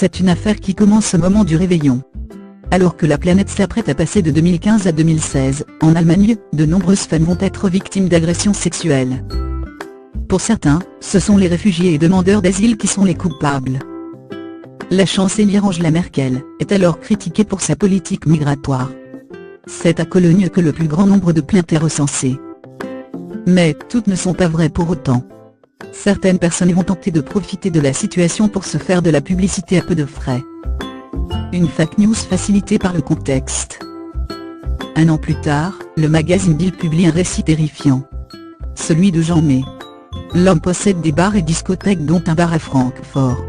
C'est une affaire qui commence au moment du réveillon. Alors que la planète s'apprête à passer de 2015 à 2016, en Allemagne, de nombreuses femmes vont être victimes d'agressions sexuelles. Pour certains, ce sont les réfugiés et demandeurs d'asile qui sont les coupables. La chancelière Angela Merkel est alors critiquée pour sa politique migratoire. C'est à Cologne que le plus grand nombre de plaintes est recensé. Mais toutes ne sont pas vraies pour autant. Certaines personnes vont tenter de profiter de la situation pour se faire de la publicité à peu de frais. Une fake news facilitée par le contexte. Un an plus tard, le magazine Bild publie un récit terrifiant. Celui de Jean May. L'homme possède des bars et discothèques dont un bar à Francfort.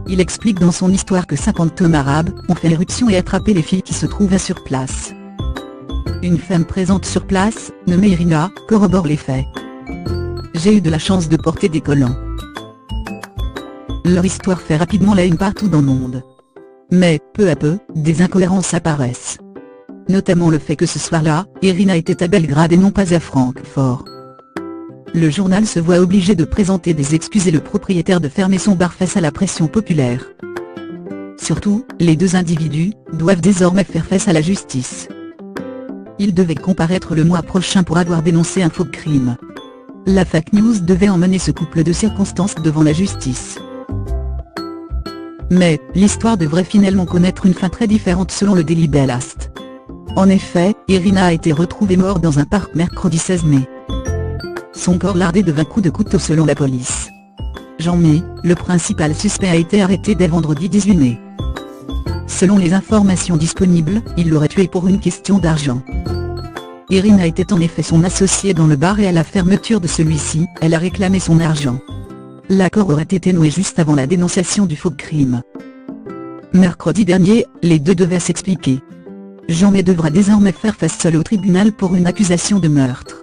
Il explique dans son histoire que 50 hommes arabes ont fait éruption et attrapé les filles qui se trouvaient sur place. Une femme présente sur place, nommée Irina, corrobore les faits. J'ai eu de la chance de porter des collants. Leur histoire fait rapidement la une partout dans le monde. Mais, peu à peu, des incohérences apparaissent. Notamment le fait que ce soir-là, Irina était à Belgrade et non pas à Francfort. Le journal se voit obligé de présenter des excuses et le propriétaire de fermer son bar face à la pression populaire. Surtout, les deux individus doivent désormais faire face à la justice. Ils devaient comparaître le mois prochain pour avoir dénoncé un faux crime. La fake news devait emmener ce couple de circonstances devant la justice. Mais, l'histoire devrait finalement connaître une fin très différente selon le Daily Belfast. En effet, Irina a été retrouvée morte dans un parc mercredi 16 mai. Son corps lardé de 20 coups de couteau selon la police. Jean May, le principal suspect, a été arrêté dès vendredi 18 mai. Selon les informations disponibles, il l'aurait tué pour une question d'argent. Irina était en effet son associée dans le bar et à la fermeture de celui-ci, elle a réclamé son argent. L'accord aurait été noué juste avant la dénonciation du faux crime. Mercredi dernier, les deux devaient s'expliquer. Jean May devra désormais faire face seul au tribunal pour une accusation de meurtre.